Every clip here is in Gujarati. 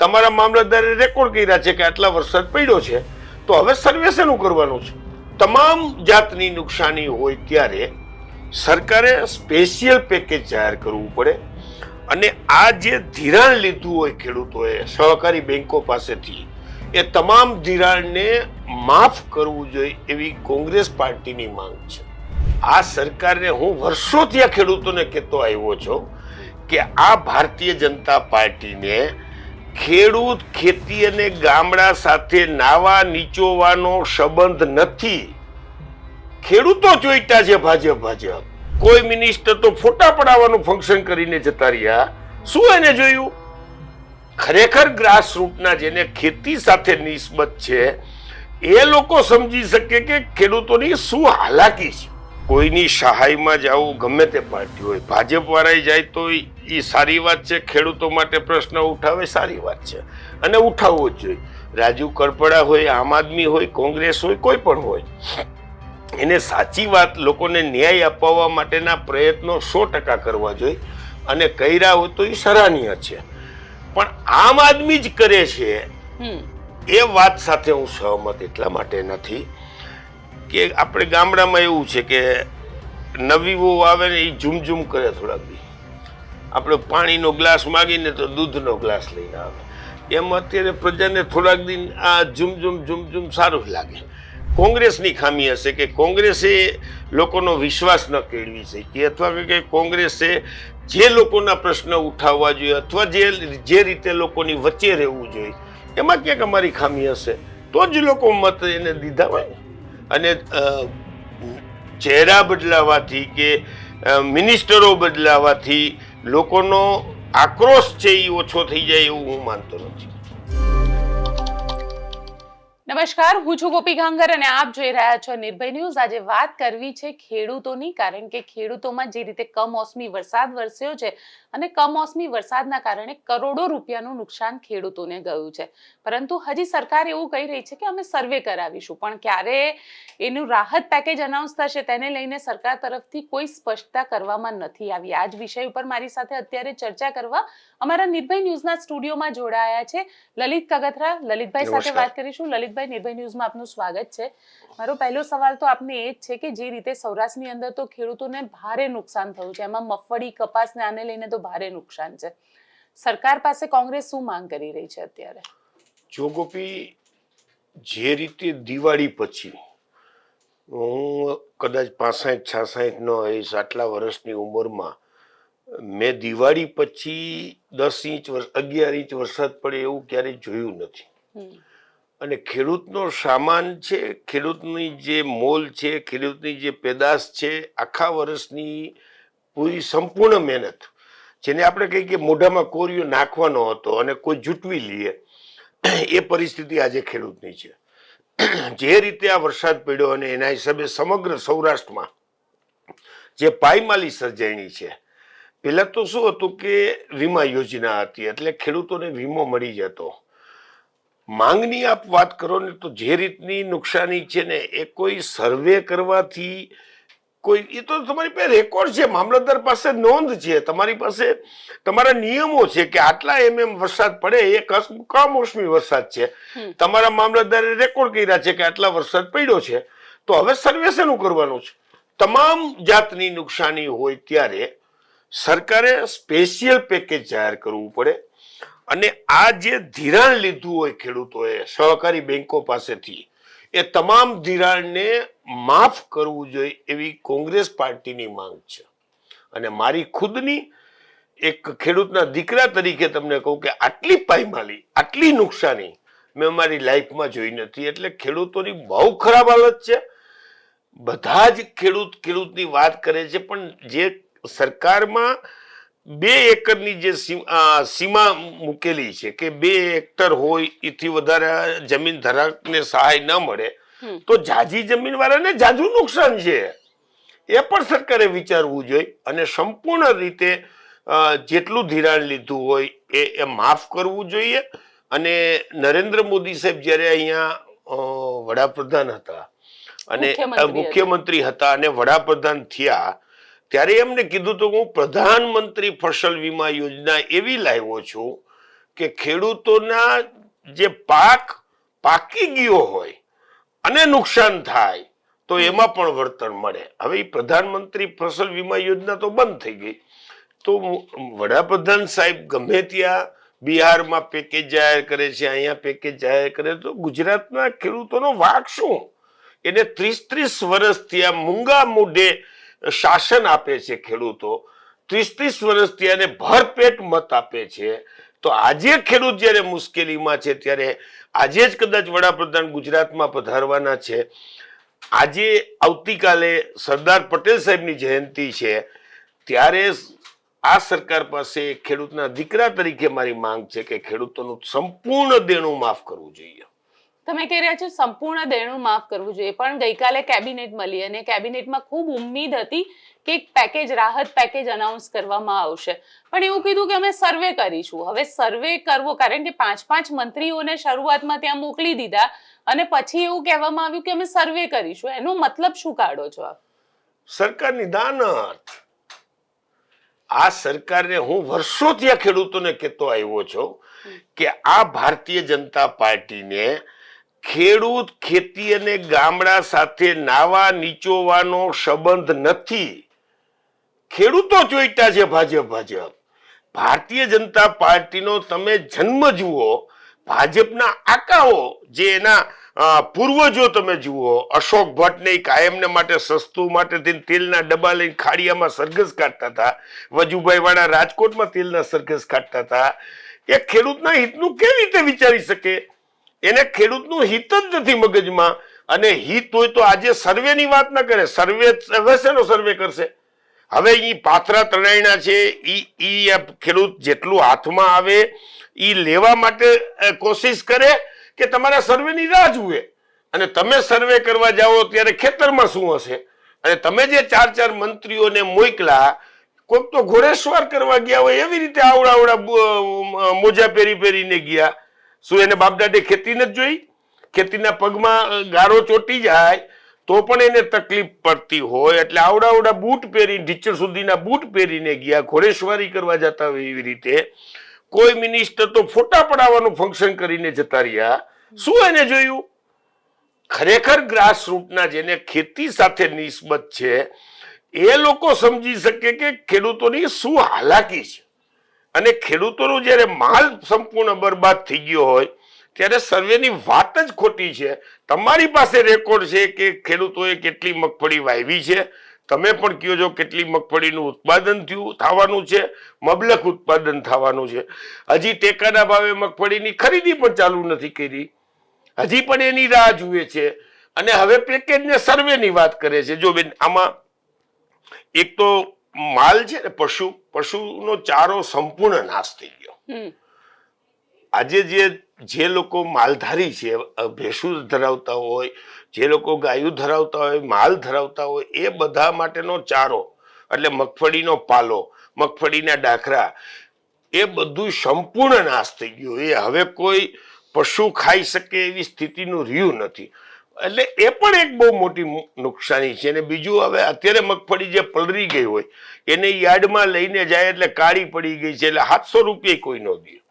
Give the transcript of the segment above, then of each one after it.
તમારા મામલતદારે રેકોર્ડ કર્યા છે કે આટલા વરસાદ પડ્યો છે, તો હવે સર્વે શેનું કરવાનું છે? તમામ જાતની નુકસાની હોય ત્યારે સરકારે સ્પેશિયલ પેકેજ જાહેર કરવું પડે અને આ જે ધિરાણ લીધું હોય ખેડૂતોએ સહકારી બેંકો પાસેથી, એ તમામ ધિરાણને માફ કરવું જોઈએ એવી કોંગ્રેસ પાર્ટીની માંગ છે. આ સરકારને હું વર્ષોથી આ ખેડૂતોને કહેતો આવ્યો છું કે આ ભારતીય જનતા પાર્ટીને ખેડૂત, ખેતી અને ગામડા સાથે નાવા નીચોવાનો સંબંધ નથી. ખેડૂતો ચોઈટા છે ભાજપ. કોઈ મિનિસ્ટર તો ફોટા પડાવવાનું ફંક્શન કરીને જતા રહ્યા. શું એને જોયું? ખરેખર ગ્રાસરૂટના જેને ખેતી સાથે નિસ્બત છે એ લોકો સમજી શકે કે ખેડૂતોની શું હાલાકી છે. કોઈની સહાયમાં જવું ગમે તે પાર્ટી હોય, ભાજપ વાળા જાય તો એ સારી વાત છે. ખેડૂતો માટે પ્રશ્ન ઉઠાવે સારી વાત છે અને ઉઠાવવો જ જોઈએ. રાજુ કરપડા હોય, આમ આદમી હોય, કોંગ્રેસ હોય, કોઈ પણ હોય, એને સાચી વાત, લોકોને ન્યાય અપાવવા માટેના પ્રયત્નો 100% કરવા જોઈએ અને કર્યા હોય તો એ સરાહનીય છે. પણ આમ આદમી જ કરે છે એ વાત સાથે હું સહમત એટલા માટે નથી કે આપણે ગામડામાં એવું છે કે નવી વહુ આવે ને એ ઝુમઝુમ કરે થોડાક દી, આપણે પાણીનો ગ્લાસ માગીને તો દૂધનો ગ્લાસ લઈને આવે. એમ અત્યારે પ્રજાને થોડાક દિન આ ઝુમઝુમ સારું લાગે. કોંગ્રેસની ખામી હશે કે કોંગ્રેસે લોકોનો વિશ્વાસ ન કેળવી શકી, અથવા કે કોંગ્રેસે જે લોકોના પ્રશ્ન ઉઠાવવા જોઈએ અથવા જે રીતે લોકોની વચ્ચે રહેવું જોઈએ એમાં ક્યાંક અમારી ખામી હશે તો જ લોકો મત એને દીધા હોય. અને ચહેરા બદલાવાથી કે મિનિસ્ટરો બદલાવાથી લોકોનો આક્રોશ છે એ ઓછો થઈ જાય એવું હું માનતો નથી. નમસ્કાર, હું છું ગોપી ગાંગર અને આપ જોઈ રહ્યા છો નિર્ભય ન્યૂઝ. આજે વાત કરવી છે ખેડૂતોની, કારણ કે ખેડૂતોમાં જે રીતે કમોસમી વરસાદ વરસ્યો છે અને કમોસમી વરસાદના કારણે કરોડો રૂપિયાનું નુકસાન ખેડૂતોને ગયું છે. પરંતુ હજી સરકાર એવું કહી રહી છે કે અમે સર્વે કરાવીશું, પણ ક્યારે એનું રાહત પેકેજ અનાઉન્સ થશે તેને લઈને સરકાર તરફથી કોઈ સ્પષ્ટતા કરવામાં નથી આવી. આ જ વિષય ઉપર મારી સાથે અત્યારે ચર્ચા કરવા અમારા નિર્ભય ન્યૂઝના સ્ટુડિયોમાં જોડાયા છે લલિત કગથરા. લલિતભાઈ સાથે વાત કરીશું. લલિતભાઈ, નિર્ભય ન્યૂઝમાં આપનું સ્વાગત છે. મારો પહેલો સવાલ તો આપને એ જ છે કે જે રીતે સૌરાષ્ટ્રની અંદર તો ખેડૂતોને ભારે નુકસાન થયું છે, એમાં મગફળી, કપાસને આને લઈને તો ભારે નુકસાન છે. સરકાર પાસે કોંગ્રેસ શું માંગ કરી રહી છે અત્યારે? જો ગોપી, જે રીતે દિવાળી પછી, હું કદાચ 65-66 નો હોઈશ, આટલા વર્ષની ઉંમરમાં મેં દિવાળી પછી 10 ઇંચ 11 ઇંચ વરસાદ પડે એવું ક્યારેય જોયું નથી. અને ખેડૂતનો સામાન છે, ખેડૂતની જે મોલ છે, ખેડૂતની જે પેદાશ છે, આખા વર્ષની પૂરી સંપૂર્ણ મહેનત, જેને આપણે કહીએ કે મોઢામાં કોરિયો નાખવાનો હતો અને કોઈ જૂટવી લઈએ, એ પરિસ્થિતિ આજે ખેડૂતની છે. જે રીતે આ વરસાદ પડ્યો અને એના હિસાબે સમગ્ર સૌરાષ્ટ્રમાં જે પાયમાલી સર્જાણી છે. પહેલા તો શું હતું કે વીમા યોજના હતી એટલે ખેડૂતોને વીમો મળી જતો. માંગની આપ વાત કરો ને તો જે રીતની નુકસાની છે ને એ કોઈ સર્વે કરવાથી કોઈ, એ તો તમારી પાસે રેકોર્ડ છે, મામલતદાર પાસે નોંધ છે, તમારી પાસે તમારા નિયમો છે કે આટલા વરસાદ પડે, એ કમોસમી વરસાદ છે, તમારા મામલતદારે રેકોર્ડ કર્યા છે કે આટલા વરસાદ પડ્યો છે, તો હવે સર્વે શેનું કરવાનું છે? તમામ જાતની નુકસાની હોય ત્યારે સરકારે સ્પેશિયલ પેકેજ જાહેર કરવું પડે અને આ જે ધિરાણ લીધું હોય ખેડૂતોએ સહકારી બેંકો પાસેથી, એ તમામ ધિરાણને માફ કરવું જોઈએ એવી કોંગ્રેસ પાર્ટીની માંગ છે. અને મારી ખુદની એક ખેડૂતના દીકરા તરીકે તમને કહું કે આટલી પાયમાલી, આટલી નુકસાની મેં મારી લાઈફમાં જોઈ નથી. એટલે ખેડૂતોની બહુ ખરાબ હાલત છે. બધા જ ખેડૂતની વાત કરે છે, પણ જે સરકારમાં 2 એકરની જે સીમા મૂકેલી છે કે 2 હેક્ટર હોય એથી વધારે જમીન ધરાવને સહાય ન મળે, તો જાજી જમીન વાળાને જાજુ નુકસાન છે. એ પણ સરકારે વિચારવું જોઈએ અને સંપૂર્ણ રીતે જેટલું ધિરાણ લીધું હોય એ માફ કરવું જોઈએ. અને નરેન્દ્ર મોદી સાહેબ જ્યારે અહીંયા વડાપ્રધાન હતા અને મુખ્યમંત્રી હતા અને વડાપ્રધાન થયા, ત્યારે એમને કીધું તો હું પ્રધાનમંત્રી ફસલ વીમા યોજના એવી લાવ્યો છું કે ખેડૂતોના જે પાક પાકી ગયો હોય અને નુકસાન થાય તો એમાં પણ વળતર મળે. હવે પ્રધાનમંત્રી ફસલ વીમા યોજના તો બંધ થઈ ગઈ, તો વડાપ્રધાન સાહેબ ગમે ત્યાં બિહારમાં પેકેજ જાહેર કરે છે, અહીંયા પેકેજ જાહેર કરે, તો ગુજરાતના ખેડૂતોનો વાંક શું? એને 30 વર્ષથી આ મૂંગા મોઢે શાસન આપે છે ખેડૂતો, 30 વર્ષથી એને ભરપેટ મત આપે છે. તો આજે ખેડૂત જયારે મુશ્કેલીમાં છે ત્યારે આજે જ કદાચ વડાપ્રધાન ગુજરાતમાં પધારવાના છે. આજે આવતીકાલે સરદાર પટેલ સાહેબની જયંતિ છે, ત્યારે આ સરકાર પાસે ખેડૂતના દીકરા તરીકે મારી માંગ છે કે ખેડૂતોનું સંપૂર્ણ દેણું માફ કરવું જોઈએ. તમે કહી રહ્યા છો સંપૂર્ણ દેણું માફ કરવું જોઈએ, પણ ગઈકાલે કેબિનેટ મળી અને કેબિનેટમાં ખૂબ ઉમ્મીદ હતી કે એક પેકેજ, રાહત પેકેજ અનાઉન્સ કરવામાં આવશે, પણ એવું કીધું કે અમે સર્વે કરીશું. હવે સર્વે કરવો, કારણ કે 5 મંત્રીઓને શરૂઆતમાં ત્યાં મોકલી દીધા અને પછી એવું કહેવામાં આવ્યું કે અમે સર્વે કરીશું. એનો મતલબ શું કાઢો છો આપ? સરકારની દાનત. આ સરકારને હું વર્ષોથી આ ખેડૂતોને કહેતો આવ્યો છું કે આ ભારતીય જનતા પાર્ટીને ખેડૂત, ખેતી અને ગામડા સાથે નાવા નીચોવાનો સંબંધ નથી. ખેડૂતો ચોઈટા છે ભાજપ. ભારતીય જનતા પાર્ટીનો તમે જન્મ જુઓ, ભાજપના આકાઓ જે એના પૂર્વજો તમે જુઓ, અશોક ભટ્ટને કાયમને માટે સસ્તું માટે તેલના ડબ્બા લઈને ખાડિયામાં સરઘસ કાઢતા હતા, વજુભાઈ વાળા રાજકોટમાં તેલના સરઘસ કાઢતા હતા. એ ખેડૂતના હિતનું કેવી રીતે વિચારી શકે? એને ખેડૂતનું હિત જ નથી મગજમાં. અને હિત હોય તો આજે સર્વેની વાત ના કરે. સર્વે હવે શેનો સર્વે કરશે? હવે ઈ પાથરા તણાયણા છે, ઈ ખેડૂત જેટલું હાથમાં આવે ઈ લેવા માટે કોશિશ કરે કે તમારા સર્વેની રાહ જુએ. અને તમે સર્વે કરવા જાઓ ત્યારે ખેતરમાં શું હશે? અને તમે જે 4 મંત્રીઓને મોકલા, કોઈક તો ઘોડેસવાર કરવા ગયા હોય એવી રીતે આવડા મોજા પહેરીને ગયા. શું એને બાપદાદે ખેતી નથી જોઈ? ખેતીના પગમાં ગારો ચોટી જાય તો પણ એને તકલીફ પડતી હોય, એટલે આવડા બૂટ પહેરી, ઢીચર સુધીના બૂટ પહેરીને ગયા, ઘોડેસવારી કરવા જતા હોય એવી રીતે. કોઈ મિનિસ્ટર તો ફોટા પડાવવાનું ફંક્શન કરીને જતા રહ્યા. શું એને જોયું? ખરેખર ગ્રાસરૂટના જેને ખેતી સાથે નિસ્બત છે એ લોકો સમજી શકે કે ખેડૂતોની શું હાલાકી છે. અને ખેડૂતોનો જયારે માલ સંપૂર્ણ બરબાદ થઈ ગયો હોય ત્યારે સર્વેની વાત જ ખોટી છે. તમારી પાસે રેકોર્ડ છે કે ખેડૂતોએ કેટલી મગફળી વાવી છે, તમે પણ કહો છો કેટલી મગફળીનું ઉત્પાદન થવાનું છે, મબલક ઉત્પાદન થવાનું છે. હજી ટેકાના ભાવે મગફળીની ખરીદી પણ ચાલુ નથી કરી, હજી પણ એની રાહ જુએ છે. અને હવે પેકેજ ને સર્વેની વાત કરે છે. જો બેન, આમાં એક તો માલ છે ને, પશુનો ચારો સંપૂર્ણ નાશ થઈ ગયો. આજે જે લોકો માલધારી છે, ભેંસુ ધરાવતા હોય, જે લોકો ગાયું ધરાવતા હોય, માલ ધરાવતા હોય, એ બધા માટેનો ચારો એટલે મગફળીનો પાલો, મગફળીના ડાખરા, એ બધું સંપૂર્ણ નાશ થઈ ગયું. એ હવે કોઈ પશુ ખાઈ શકે એવી સ્થિતિનું રહ્યું નથી. એટલે એ પણ એક બહુ મોટી નુકસાની છે. અને બીજું, હવે અત્યારે મગફળી જે પલરી ગઈ હોય એને યાર્ડમાં લઈને જાય એટલે કાળી પડી ગઈ છે, એટલે 700 રૂપિયા કોઈ ન દે.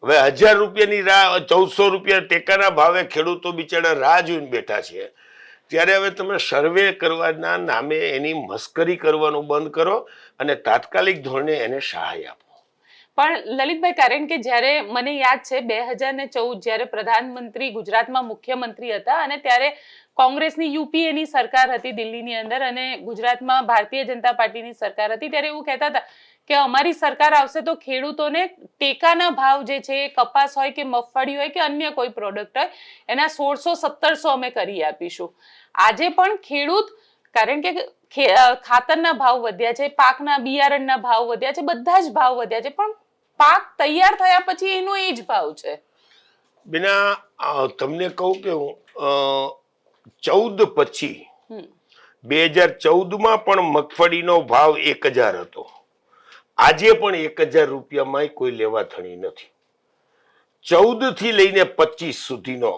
હવે 1000 રૂપિયાની રાહ, 1400 રૂપિયા ટેકાના ભાવે ખેડૂતો બિચારા રાહ જોઈને બેઠા છે. ત્યારે હવે તમે સર્વે કરવાના નામે એની મસ્કરી કરવાનું બંધ કરો અને તાત્કાલિક ધોરણે એને સહાય આપો. પણ લલિતભાઈ, કારણ કે જ્યારે મને યાદ છે 2014 જ્યારે પ્રધાનમંત્રી ગુજરાતમાં મુખ્યમંત્રી હતા અને ત્યારે કોંગ્રેસની યુપીએની સરકાર હતી દિલ્હીની અંદર અને ગુજરાતમાં ભારતીય જનતા પાર્ટીની સરકાર હતી, ત્યારે એવું કહેતા હતા કે અમારી સરકાર આવશે તો ખેડૂતોને ટેકાના ભાવ જે છે, કપાસ હોય કે મગફળી હોય કે અન્ય કોઈ પ્રોડક્ટ હોય, એના 1600-1700 અમે કરી આપીશું. આજે પણ ખેડૂત, કારણ કે ખાતરના ભાવ વધ્યા છે, પાકના બિયારણના ભાવ વધ્યા છે, બધા જ ભાવ વધ્યા છે, પણ પાક તૈયાર થયા પછી એનો એ જ ભાવ છે. બેના, તમને કહું કે 14 પછી 2014માં પણ મગફળીનો ભાવ 1000 હતો. આજે પણ 1000 રૂપિયામાં કોઈ લેવા થણી નથી. 14 થી લઈને 25 સુધીનો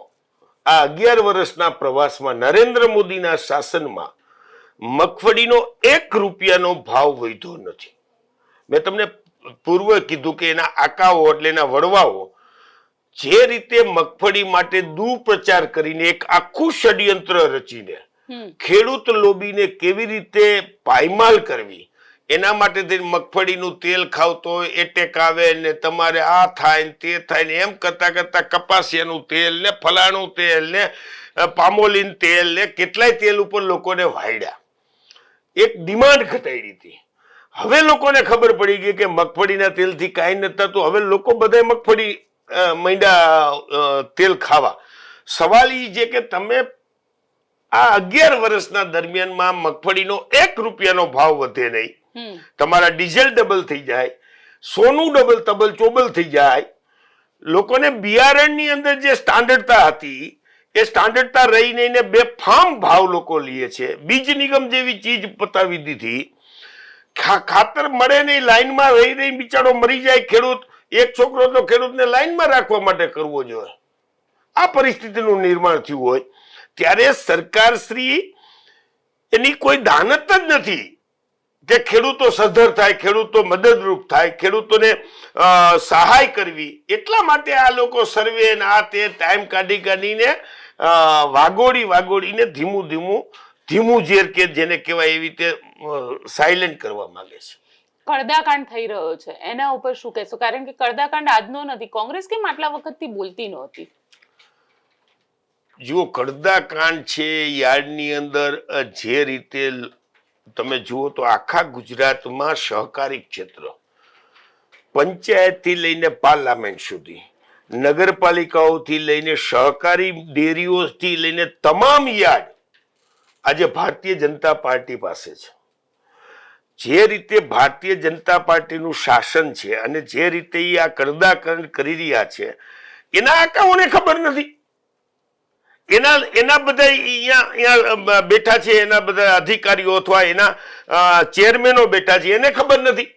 આ 11 વર્ષના પ્રવાસમાં નરેન્દ્ર મોદીના શાસનમાં મગફળીનો 1 રૂપિયાનો ભાવ વધ્યો નથી. મેં તમને પૂર્વે કીધું કે એના આકાઓ એટલે એના વડવાઓ જે રીતે મગફળી માટે દુપ્રચાર કરીને એક આખું ષડયંત્ર રચીને ખેડૂત લોબીને કેવી રીતે પાયમાલ કરવી, એના માટે મગફળીનું તેલ ખાવતો હોય એટેક આવે ને તમારે આ થાય ને તે થાય ને એમ કરતા કરતા કપાસિયાનું તેલ ને ફલાણું તેલ ને પામોલીન તેલ ને કેટલાય તેલ ઉપર લોકોને વાયડા, એક ડિમાન્ડ ઘટાડી હતી. હવે લોકોને ખબર પડી ગઈ કે મગફળીના તેલથી કાંઈ નથી થતું. હવે લોકો બધા મગફળી મૈંડા તેલ ખાવા. સવાલ એ છે કે તમે આ 11 વર્ષના દરમિયાનમાં મગફળીનો 1 રૂપિયાનો ભાવ વધે નહીં, તમારા ડીઝલ ડબલ થઈ જાય, સોનું ડબલ તબલ ચોબલ થઈ જાય, લોકોને બિયારણની અંદર જે સ્ટાન્ડર્ડતા હતી એ સ્ટાન્ડર્ડતા રહી નહીં, બેફામ ભાવ લોકો લે છે. બીજ નિગમ જેવી ચીજ પતાવી દીધી, ખાતર મળે નહીં, લાઈનમાં રહી રહી બિચારો મરી જાય ખેડૂત. એક છોકરો તો ખેડૂતને લાઈનમાં રાખવા માટે કરવો જોઈએ. આ પરિસ્થિતિનું નિર્માણ થયું હોય ત્યારે સરકાર શ્રી એની કોઈ દાનત જ નથી કે ખેડૂતો સદ્ધર થાય, ખેડૂતો મદદરૂપ થાય, ખેડૂતોને સહાય કરવી. એટલા માટે આ લોકો સર્વે આ તે ટાઈમ કાઢી કાઢીને વાગોડીને ધીમું ઝેર કે જેને કહેવાય એવી રીતે સાયલેન્ટ કરવા માંગે છે. કડદાકાંડ થઈ રહ્યો છે, એના ઉપર શું કહેશો? કારણ કે કડદાકાંડ આજનો નથી, કોંગ્રેસ કેમ આટલા વખતથી બોલતી નહોતી? જુઓ, કડદાકાંડ છે યાર્ડની અંદર જે રીતે તમે જુઓ તો આખા ગુજરાતમાં સહકારી ક્ષેત્ર, પંચાયતથી લઈને પાર્લામેન્ટ સુધી, નગરપાલિકાઓથી લઈને સહકારી ડેરીઓથી લઈને તમામ યાર્ડ આજે ભારતીય જનતા પાર્ટી પાસે છે. જે રીતે ભારતીય જનતા પાર્ટીનું શાસન છે અને જે રીતે આ કડદાકાંડ કરી રહ્યા છે એના આકાઓને ખબર નથી. એના બધા અહીંયા બેઠા છે, એના બધા અધિકારીઓ અથવા એના ચેરમેનો બેઠા છે, એને ખબર નથી,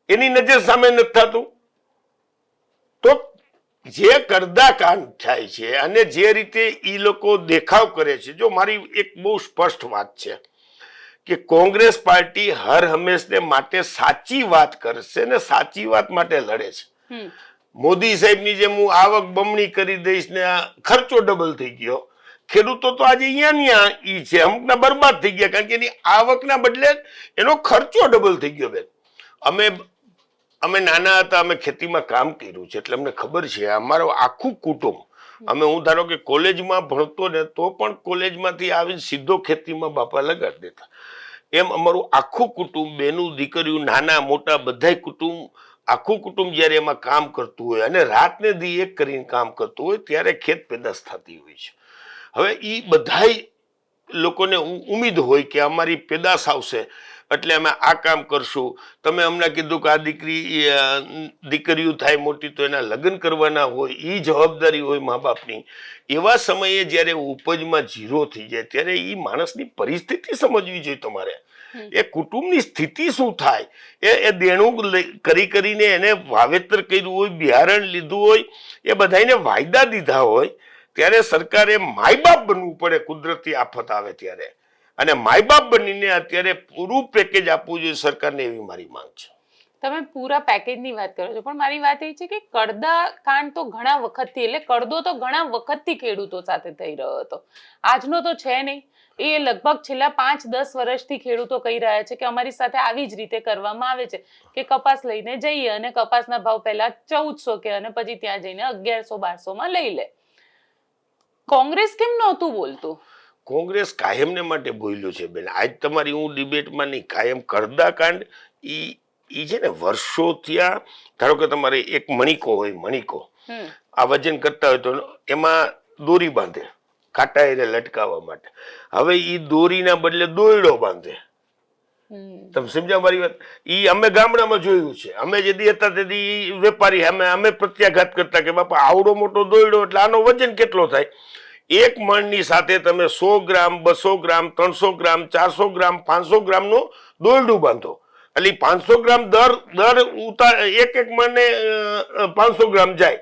એની નજર સામે નથી થતું. તો જે કડદાકાંડ થાય છે અને જે રીતે એ લોકો દેખાવ કરે છે, જો મારી એક બહુ સ્પષ્ટ વાત છે કે કોંગ્રેસ પાર્ટી હર હંમેશને માટે સાચી વાત કરશે ને સાચી વાત માટે લડે છે. મોદી સાહેબની જેમ હું આવક બમણી કરી દઈશ ને ખર્ચો ડબલ થઈ ગયો, ખેડૂતો તો આજે અહીંયા ઈ છે, અમુકના બરબાદ થઈ ગયા કારણ કે એની આવકના બદલે એનો ખર્ચો ડબલ થઈ ગયો. બેન, અમે નાના હતા, અમે ખેતીમાં કામ કર્યું છે એટલે અમને ખબર છે. અમારું આખું કુટુંબ, હું ધારો કે કોલેજમાં ભણતો ને તો પણ કોલેજમાંથી આવીને સીધો ખેતીમાં બાપા લગાડી દેતા. એમ અમારું આખું કુટુંબ, બેનું દીકરીઓ, નાના મોટા બધાય કુટુંબ, આખું કુટુંબ જ્યારે એમાં કામ કરતું હોય અને રાતને દી એક કરીને કામ કરતું હોય ત્યારે ખેત પેદાશ થતી હોય છે. હવે એ બધાય લોકોને ઉમ્મીદ હોય કે અમારી પેદાશ આવશે એટલે અમે આ કામ કરશું. તમે હમણાં કીધું કે આ દીકરીઓ થાય મોટી તો એના લગ્ન કરવાના હોય, એ જવાબદારી હોય મા બાપની. એવા સમયે જ્યારે ઉપજમાં ઝીરો થઈ જાય ત્યારે એ માણસની પરિસ્થિતિ સમજવી જોઈએ તમારે. એ કુટુંબની સ્થિતિ શું થાય, એ દેણું કરીને એને વાવેતર કર્યું હોય, બિયારણ લીધું હોય, એ બધાને વાયદા દીધા હોય, ત્યારે સરકારે માય બાપ બનવું પડે કુદરતી આફત આવે ત્યારે. અને માય બાપ બનીને અત્યારે પૂરું પેકેજ આપવું જોઈએ સરકારને, એવી મારી માંગ છે. તમે પૂરા પેકેજની વાત કરો છો, પણ મારી વાત એ છે કે કડદાકાંડ તો ઘણા વખતથી, એટલે કડદો તો ઘણા વખતથી ખેડૂતો સાથે થઈ રહ્યો હતો, આજનો તો છે નહીં. એ લગભગ છેલ્લા 5-10 વર્ષથી ખેડૂતો કહી રહ્યા છે કે અમારી સાથે આવી જ રીતે કરવામાં આવે છે કે કપાસ લઈને જઈએ અને કપાસના ભાવ પહેલા 1400 કે અને પછી ત્યાં જઈને 1100-1200 માં લઈ લે. કોંગ્રેસ કેમ નહોતું બોલતું? કોંગ્રેસ કાયમને માટે બોલ્યું છે બેન. આજ તમારી હું ડિબેટમાં નહીં, કાયમ કડદાકાંડ ઈ છે ને વર્ષો ત્યાં. ધારો કે તમારે એક મણિકો હોય, મણિકો આ વજન કરતા હોય તો એમાં દોરી બાંધે કાંટા એને લટકાવવા માટે. હવે ઈ દોરીના બદલે દોયડો બાંધે. તમે સમજ્યા મારી વાત? ઈ અમે ગામડામાં જોયું છે. અમે જે દી હતા તેથી વેપારી અમે પ્રત્યાઘાત કરતા કે બાપા આવડો મોટો દોયડો એટલે આનો વજન કેટલો થાય. એક મણની સાથે તમે 100 ગ્રામ, 200 ગ્રામ, 300 ગ્રામ, 400 ગ્રામ, 500 ગ્રામનું દોરડું બાંધો એટલે 500 ગ્રામ દર એક મણને 500 ગ્રામ જાય.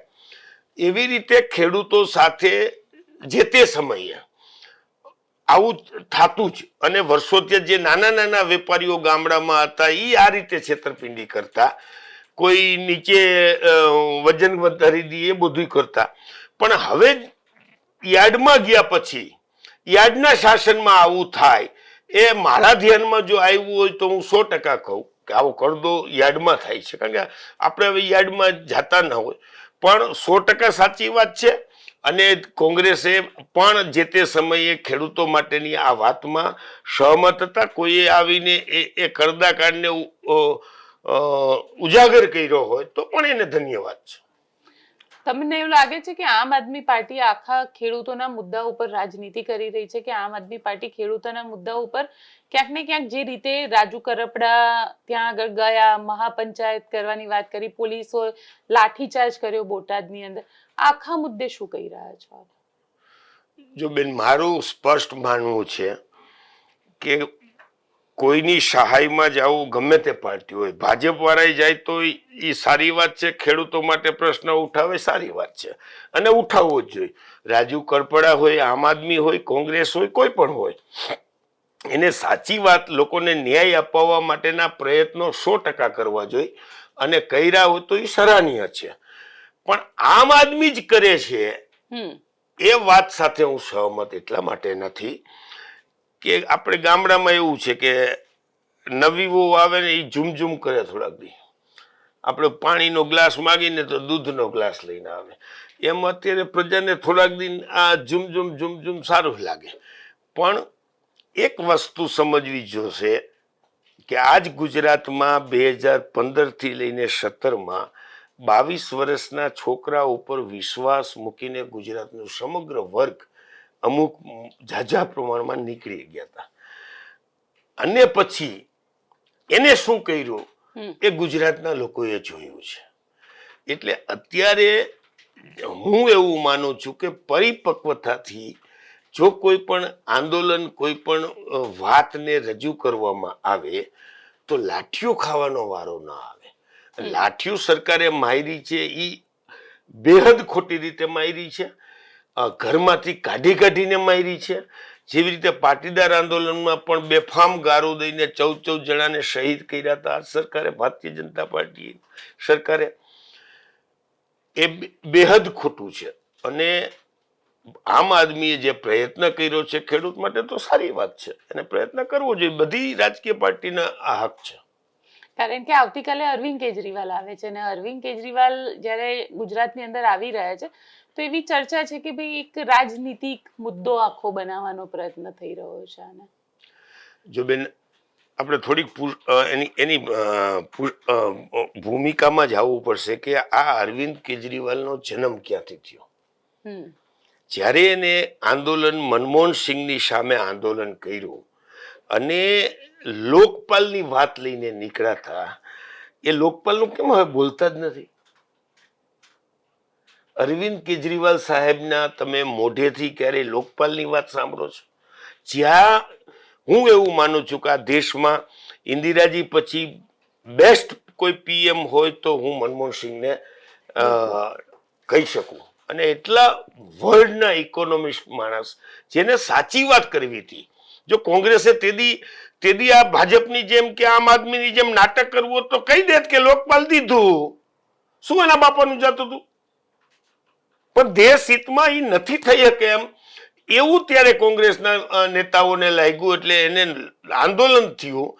એવી રીતે ખેડૂતો સાથે જે તે સમયે આવું થતું જ. અને વર્ષોથી જે નાના નાના વેપારીઓ ગામડામાં હતા એ આ રીતે છેતરપિંડી કરતા. કોઈ નીચે વજન વધારી દઈએ એ બધું કરતા. પણ હવે યાર્ડમાં ગયા પછી યાર્ડના શાસનમાં આવું થાય એ મારા ધ્યાનમાં જો આવ્યું હોય તો હું 100% કહું કે આવો કરદો યાર્ડમાં થાય છે. કારણ કે આપણે હવે યાર્ડમાં જતા ના હોય, પણ 100% સાચી વાત છે. અને કોંગ્રેસે પણ જે તે સમયે ખેડૂતો માટેની આ વાતમાં સહમત હતા. કોઈએ આવીને એ કરદાકાંડને ઉજાગર કર્યો હોય તો પણ એને ધન્યવાદ છે. તમને એવું લાગે છે કે આમ આદમી પાર્ટી આખા ખેડૂતોના મુદ્દા ઉપર રાજનીતિ કરી રહી છે, કે આમ આદમી પાર્ટી ખેડૂતોના મુદ્દા ઉપર ક્યાંક ને ક્યાંક જે રીતે રાજુ કરપડા ત્યાં આગળ ગયા, મહાપંચાયત કરવાની વાત કરી, પોલીસોએ લાઠીચાર્જ કર્યો બોટાદની અંદર, આખા મુદ્દે શું કહી રહ્યા છો? જો બેન, મારું સ્પષ્ટ માનવું છે કે કોઈની સહાયમાં જવું ગમે તે પાર્ટી હોય, ભાજપ વાળા જાય તો એ સારી વાત છે, ખેડૂતો માટે પ્રશ્ન ઉઠાવે સારી વાત છે અને ઉઠાવવો જ જોઈએ. રાજુ કરપડા હોય, આમ આદમી હોય, કોંગ્રેસ હોય, કોઈ પણ હોય, એને સાચી વાત લોકોને ન્યાય અપાવવા માટેના પ્રયત્નો 100% કરવા જોઈએ અને કર્યા હોય તો એ સરાહનીય છે. પણ આમ આદમી જ કરે છે એ વાત સાથે હું સહમત એટલા માટે નથી કે આપણે ગામડામાં એવું છે કે નવી વહુ આવે ને એ ઝુમઝુમ કરે થોડાક દી, આપણે પાણીનો ગ્લાસ માગીને તો દૂધનો ગ્લાસ લઈને આવે. એમ અત્યારે પ્રજાને થોડાક દિન આ ઝુમઝુમ સારું લાગે. પણ એક વસ્તુ સમજવી જોશે કે આજ ગુજરાતમાં 2015 થી લઈને 17માં 22 વર્ષના છોકરા ઉપર વિશ્વાસ મૂકીને ગુજરાતનું સમગ્ર વર્ગ અમુક ઝાઝા પ્રમાણમાં નીકળી ગયા હતા. અને પછી એને શું કર્યું એ ગુજરાતના લોકોએ જોયું છે. એટલે અત્યારે હું એવું માનું છું કે પરિપક્વતાથી જો કોઈ પણ આંદોલન, કોઈ પણ વાતને રજૂ કરવામાં આવે તો લાઠીઓ ખાવાનો વારો ના આવે. લાઠીઓ સરકારે મારી છે એ બેહદ ખોટી રીતે મારી છે, ઘરમાંથી કાઢીને મારી છે. જેવી રીતે પાટીદાર આંદોલનમાં પણ બેફામ ગારો દઈને 14 જણાને શહીદ કર્યા હતા સરકારે, ભારતીય જનતા પાર્ટી સરકારે. એ બેહદ ખોટું છે. અને આમ આદમીએ જે પ્રયત્ન કર્યો છે ખેડૂત માટે તો સારી વાત છે, અને પ્રયત્ન કરવો જોઈએ. બધી રાજકીય પાર્ટીના આ હક છે. કારણ કે આવતીકાલે અરવિંદ કેજરીવાલ આવે છે અને અરવિંદ કેજરીવાલ જ્યારે ગુજરાતની અંદર આવી રહ્યા છે તો એવી ચર્ચા છે કે ભાઈ એક રાજનીતિક મુદ્દો આખો બનાવવાનો પ્રયત્ન થઈ રહ્યો છે. આને જો બેન, આપણે થોડીક એની ભૂમિકામાં જવું પડશે કે આ અરવિંદ કેજરીવાલનો જન્મ ક્યાંથી થયો. જ્યારે એને આંદોલન મનમોહન સિંહની સામે આંદોલન કર્યું અને લોકપાલની વાત લઈને નીકળ્યા હતા, એ લોકપાલનું કેમ હવે બોલતા જ નથી? અરવિંદ કેજરીવાલ સાહેબના તમે મોઢેથી ક્યારે લોકપાલની વાત સાંભળો છો? જ્યાં હું એવું માનું છું કે આ દેશમાં ઇન્દિરાજી પછી બેસ્ટ કોઈ પીએમ હોય તો હું મનમોહન સિંહને કહી શકું. અને એટલા વર્લ્ડના ઇકોનોમિસ્ટ માણસ જેને સાચી વાત કરવી હતી. જો કોંગ્રેસે તેદી આ ભાજપની જેમ કે આમ આદમીની જેમ નાટક કરવું તો કહી દેત કે લોકપાલ દીધું, શું એના બાપાનું જતું હતું? પણ દેશ હિતમાં એ નથી થઈ શકે એમ એવું ત્યારે કોંગ્રેસના નેતાઓને લાગ્યું, એટલે એને આંદોલન થયું.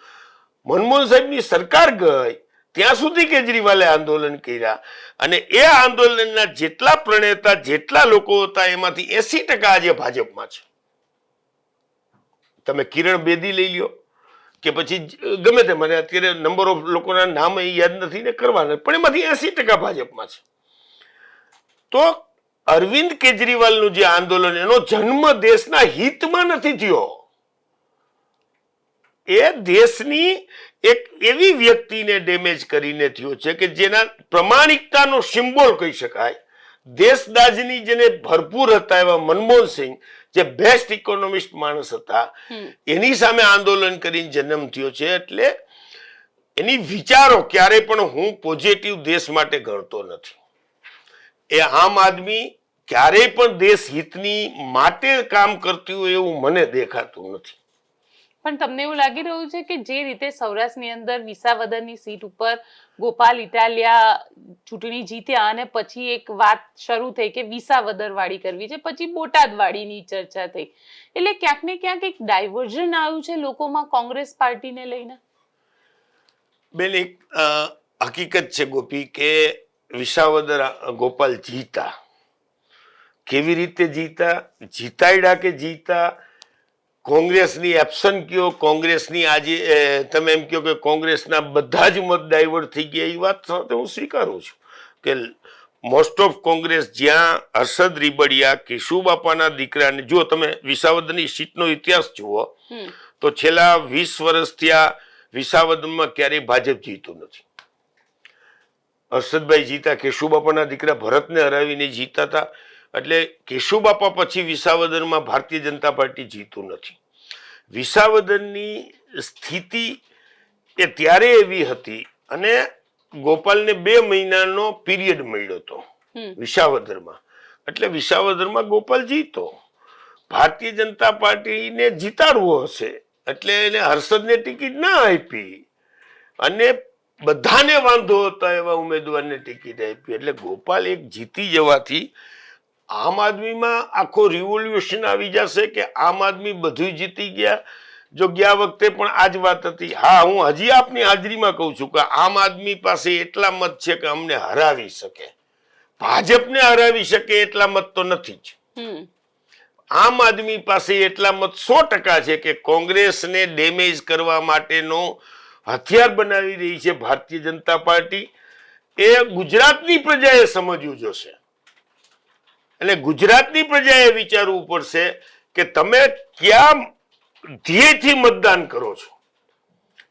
મનમોહન સાહેબની સરકાર ગઈ ત્યાં સુધી કેજરીવાલે આંદોલન કર્યા અને એ આંદોલનના જેટલા પ્રણેતા, જેટલા લોકો હતા એમાંથી 80% આજે ભાજપમાં છે. તમે કિરણ બેદી લઈ લ્યો કે પછી ગમે તે, મને અત્યારે નંબર ઓફ લોકોના નામ યાદ નથી ને કરવાના, પણ એમાંથી 80% ભાજપમાં છે. તો અરવિંદ કેજરીવાલનું જે આંદોલન, એનો જન્મ દેશના હિતમાં નથી થયો. એ દેશની એક એવી વ્યક્તિને ડેમેજ કરીને થયો છે કે જેના પ્રમાણિકતાનો સિમ્બોલ કહી શકાય. દેશદાજની જેને ભરપૂર હતા એવા મનમોહન સિંહ, જે બેસ્ટ ઇકોનોમિસ્ટ માણસ હતા, એની સામે આંદોલન કરીને જન્મ થયો છે. એટલે એની વિચારો ક્યારે પણ હું પોઝિટિવ દેશ માટે ગણતો નથી. એ આમ આદમી ક્યારેય પણ દેશ હિતની માટે કામ કરતી હોય એવું મને દેખાતું નથી. પણ તમને એવું લાગી રહ્યું છે કે જે રીતે સૌરાષ્ટ્રની અંદર વિસાવદરની સીટ ઉપર ગોપાલ ઇટાલિયા ચૂંટણી જીત્યા અને પછી એક વાત શરૂ થઈ કે વિસાવદર વાળી કરવી છે, પછી બોટાદ વાળીની ચર્ચા થઈ, એટલે ક્યાંક ને ક્યાંક એક ડાયવર્ઝન આવ્યું છે લોકોમાં કોંગ્રેસ પાર્ટીને લઈને. બેન, એક હકીકત છે ગોપી કે વિસાવદર ગોપાલ જીતા, કેવી રીતે જીતાડ્યા કે જીતા, કોંગ્રેસની એપ્શન કયો, કોંગ્રેસની આજે તમે એમ કહો કે કોંગ્રેસના બધા જ મત ડાયવર્ટ થઈ ગયા, એ વાત સાથે હું સ્વીકારું છું કે મોસ્ટ ઓફ કોંગ્રેસ જ્યાં હર્ષદ રીબડિયા કેશુબાપાના દીકરાને, જો તમે વિસાવદરની સીટનો ઇતિહાસ જુઓ તો છેલ્લા 20 વર્ષથી આ વિસાવદરમાં ક્યારેય ભાજપ જીતું નથી. હર્ષદભાઈ જીતા, કેશુબાપાના દીકરા ભરતને હરાવીને જીતા હતા, એટલે કેશુબાપા પછી વિસાવદરમાં ભારતીય જનતા પાર્ટી જીતું નથી. વિસાવદરની સ્થિતિ એ ત્યારે એવી હતી અને ગોપાલને 2 મહિનાનો પીરિયડ મળ્યો હતો વિસાવદરમાં, એટલે વિસાવદરમાં ગોપાલ જીતો. ભારતીય જનતા પાર્ટીને જીતાડવો હશે એટલે એને હર્ષદને ટિકિટ ના આપી અને બધાને વાંધો હતા એવા ઉમેદવારને ટિકિટ આપી, એટલે ગોપાલ એક જીતી જવાથી આમ આદમીમાં આખો રિવોલ્યુશન આવી જશે કે આમ આદમી બધું જીતી ગયા. જો ગયા વખતે પણ આ જ વાત હતી. હા, હું હજી આપની હાજરીમાં કહું છું કે આમ આદમી પાસે એટલા મત છે કે અમને હરાવી શકે, ભાજપને હરાવી શકે એટલા મત તો નથી જ. આમ આદમી પાસે એટલા મત 100% છે કે કોંગ્રેસને ડેમેજ કરવા માટેનો હથિયાર બનાવી રહી છે ભારતીય જનતા પાર્ટી. એ ગુજરાતની પ્રજાએ સમજવું જોશે અને ગુજરાતની પ્રજાએ વિચારવું પડશે કે તમે ક્યાં ધ્યેયથી મતદાન કરો છો.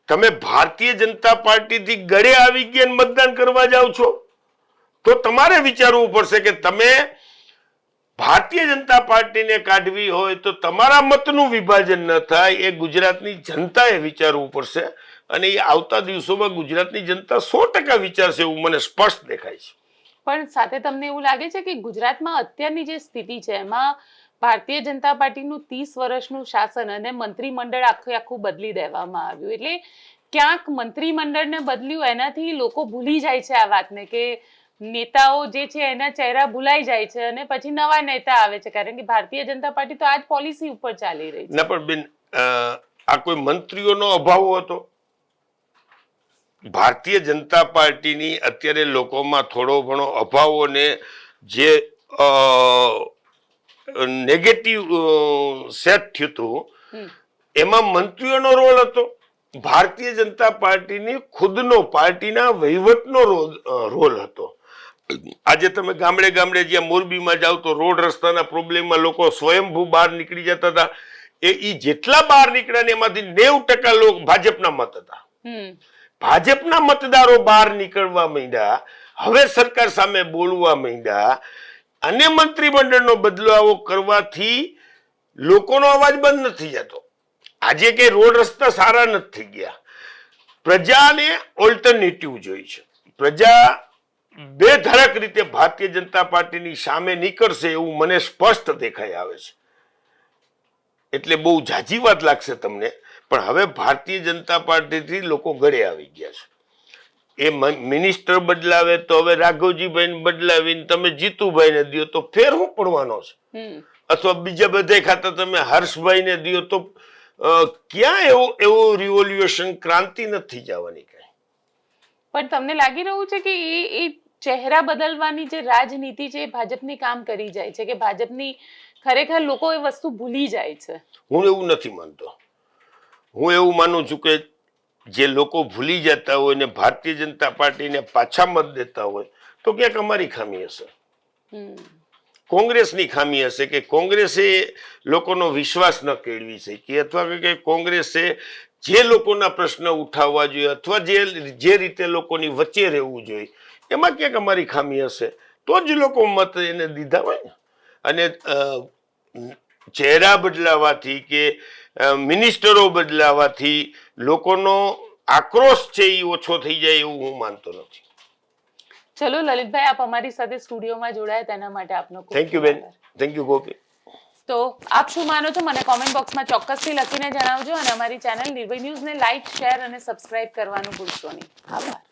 તમે ભારતીય જનતા પાર્ટીથી ગળે આવી ગયા મતદાન કરવા જાઓ છો તો તમારે વિચારવું પડશે કે તમે ભારતીય જનતા પાર્ટીને કાઢવી હોય તો તમારા મતનું વિભાજન ન થાય, એ ગુજરાતની જનતાએ વિચારવું પડશે અને એ આવતા દિવસોમાં ગુજરાતની જનતા 100% વિચારશે એવું મને સ્પષ્ટ દેખાય છે. પણ સાથે તમને એવું લાગે છે કે ગુજરાતમાં અત્યારની જે સ્થિતિ છે એમાં ભારતીય જનતા પાર્ટીનું 30 વર્ષનું શાસન અને મંત્રીમંડળ આખું બદલી દેવામાં આવ્યું, એટલે ક્યાંક મંત્રીમંડળને બદલ્યું એનાથી લોકો ભૂલી જાય છે આ વાતને કે નેતાઓ જે છે એના ચહેરા ભૂલાઈ જાય છે અને પછી નવા નેતા આવે છે, કારણ કે ભારતીય જનતા પાર્ટી તો આ જ પોલિસી ઉપર ચાલી રહી છે. ના પણ બેન, આ કોઈ મંત્રીઓનો અભાવ હતો? ભારતીય જનતા પાર્ટીની અત્યારે લોકોમાં થોડો ઘણો અભાવ ને જે નેગેટિવ સેટ થયું હતું એમાં મંત્રીઓનો રોલ હતો. ભારતીય જનતા પાર્ટીની ખુદનો પાર્ટીના વહીવટનો રોલ હતો. આજે તમે ગામડે ગામડે જ્યાં મોરબીમાં જાવ તો રોડ રસ્તાના પ્રોબ્લેમમાં લોકો સ્વયંભૂ બહાર નીકળી જતા હતા. એ જેટલા બહાર નીકળ્યા ને એમાંથી 90% લોકો ભાજપના મત હતા. ભાજપના મતદારો બહાર નીકળવા માંડ્યા, હવે સરકાર સામે બોલવા માંડ્યા અને મંત્રીમંડળનો બદલાવ કરવાથી લોકોનો અવાજ બંધ નથી જતો. આજે કે રોડ રસ્તા સારા નથી થઈ ગયા, પ્રજાને ઓલ્ટરનેટિવ જોઈ છે. પ્રજા બેધડક રીતે ભારતીય જનતા પાર્ટીની સામે નીકળશે એવું મને સ્પષ્ટ દેખાઈ આવે છે. એટલે બહુ ઝાઝી વાત લાગશે તમને, પણ હવે ભારતીય જનતા પાર્ટીથી લોકો ગળે આવી ગયા છે. એ મિનિસ્ટર બદલાવે તો હવે રાઘવજીભાઈને બદલાવીને તમે જીતુભાઈને દો તો ફેર શું પડવાનો છે? અથવા બીજા બધા ખાતા તમે હર્ષભાઈને દો તો ક્યાં એવું રિવોલ્યુશન ક્રાંતિ નથી જવાની કઈ. પણ તમને લાગી રહ્યું છે કે એ ચહેરા બદલવાની જે રાજનીતિ છે એ ભાજપની કામ કરી જાય છે, કે ભાજપની ખરેખર લોકો એ વસ્તુ ભૂલી જાય છે? હું એવું નથી માનતો. હું એવું માનું છું કે જે લોકો ભૂલી જતા હોય ને ભારતીય જનતા પાર્ટીને પાછા મત દેતા હોય તો ક્યાંક અમારી ખામી હશે, કોંગ્રેસની ખામી હશે કે કોંગ્રેસે લોકોનો વિશ્વાસ ન કેળવી શકી, અથવા કે કોંગ્રેસે જે લોકોના પ્રશ્ન ઉઠાવવા જોઈએ અથવા જે રીતે લોકોની વચ્ચે રહેવું જોઈએ એમાં ક્યાંક અમારી ખામી હશે, તો જ લોકો મત એને દીધા હોય ને. અને ચહેરા બદલાવાથી કે મિનિસ્ટરો બદલાવાથી લોકોનો આક્રોશ છે એ ઓછો થઈ જાય એવું હું માનતો નથી. ચલો લલિતભાઈ, આપ અમારી સાથે સ્ટુડિયોમાં જોડાયા તેના માટે આપનો થેન્ક યુ બેન. થેન્ક યુ ગોપી. તો આપ શું માનો છો મને કોમેન્ટ બોક્સમાં ચોક્કસથી લખીને જણાવજો અને અમારી ચેનલ નિર્ભય ન્યૂઝને લાઈક, શેર અને સબસ્ક્રાઇબ કરવાનું ભૂલશો નહીં. આભાર.